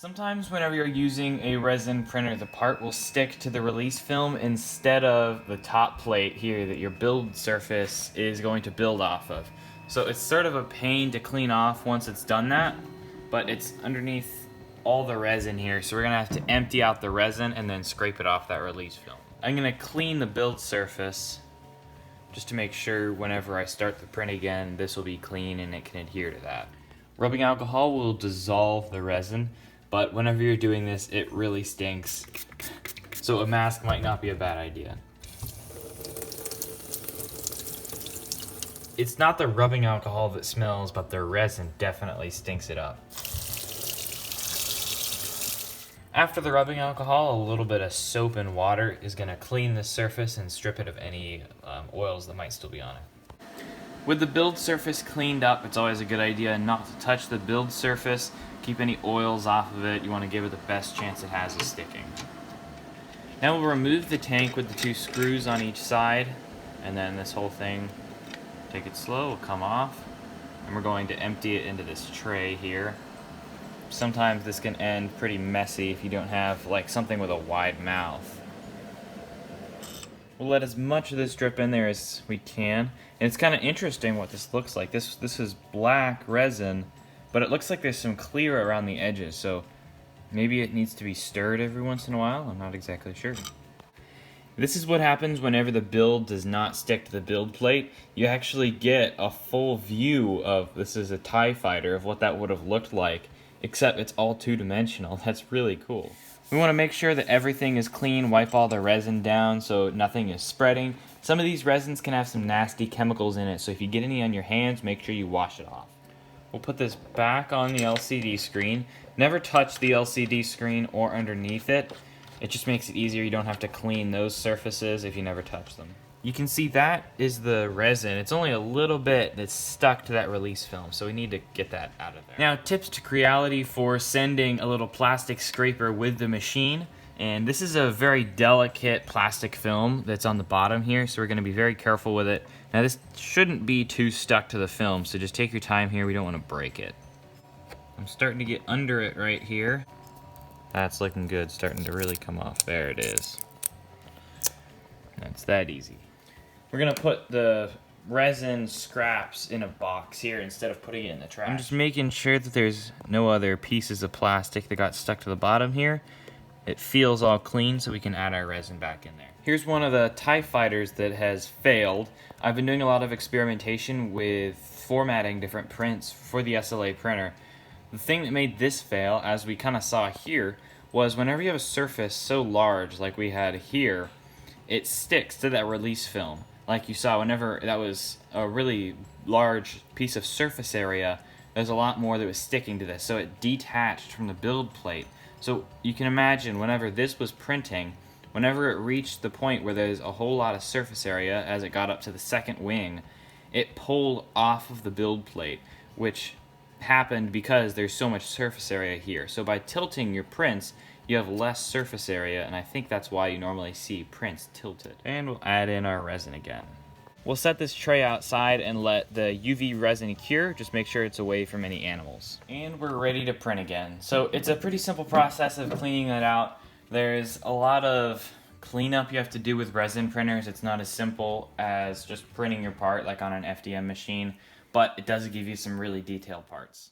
Sometimes whenever you're using a resin printer, the part will stick to the release film instead of the top plate here that your build surface is going to build off of. So it's sort of a pain to clean off once it's done that, but it's underneath all the resin here, so we're gonna have to empty out the resin and then scrape it off that release film. I'm gonna clean the build surface just to make sure whenever I start the print again, this will be clean and it can adhere to that. Rubbing alcohol will dissolve the resin, but whenever you're doing this, it really stinks. So a mask might not be a bad idea. It's not the rubbing alcohol that smells, but the resin definitely stinks it up. After the rubbing alcohol, a little bit of soap and water is going to clean the surface and strip it of any oils that might still be on it. With the build surface cleaned up, it's always a good idea not to touch the build surface, keep any oils off of it. You want to give it the best chance it has of sticking. Now we'll remove the tank with the 2 screws on each side, and then this whole thing, take it slow, will come off. And we're going to empty it into this tray here. Sometimes this can end pretty messy if you don't have like something with a wide mouth. We'll let as much of this drip in there as we can. And it's kind of interesting what this looks like. This is black resin, but it looks like there's some clear around the edges, so maybe it needs to be stirred every once in a while. I'm not exactly sure. This is what happens whenever the build does not stick to the build plate. You actually get a full view of, this is a TIE fighter, of what that would have looked like, except it's all 2-dimensional. That's really cool. We want to make sure that everything is clean, wipe all the resin down so nothing is spreading. Some of these resins can have some nasty chemicals in it, so if you get any on your hands, make sure you wash it off. We'll put this back on the LCD screen. Never touch the LCD screen or underneath it. It just makes it easier. You don't have to clean those surfaces if you never touch them. You can see that is the resin. It's only a little bit that's stuck to that release film, so we need to get that out of there. Now, tips to creality for sending a little plastic scraper with the machine. And this is a very delicate plastic film that's on the bottom here, so we're going to be very careful with it. Now, this shouldn't be too stuck to the film, so just take your time here. We don't want to break it. I'm starting to get under it right here. That's looking good, starting to really come off. There it is. That's that easy. We're gonna put the resin scraps in a box here instead of putting it in the trash. I'm just making sure that there's no other pieces of plastic that got stuck to the bottom here. It feels all clean, so we can add our resin back in there. Here's one of the TIE fighters that has failed. I've been doing a lot of experimentation with formatting different prints for the SLA printer. The thing that made this fail, as we kind of saw here, was whenever you have a surface so large like we had here, it sticks to that release film. Like you saw, whenever that was a really large piece of surface area, there's a lot more that was sticking to this, so it detached from the build plate. So you can imagine whenever this was printing, whenever it reached the point where there's a whole lot of surface area as it got up to the second wing, it pulled off of the build plate, which happened because there's so much surface area here. So by tilting your prints, you have less surface area, and I think that's why you normally see prints tilted. And we'll add in our resin again. We'll set this tray outside and let the UV resin cure. Just make sure it's away from any animals. And we're ready to print again. So it's a pretty simple process of cleaning that out. There's a lot of cleanup you have to do with resin printers. It's not as simple as just printing your part like on an FDM machine, but it does give you some really detailed parts.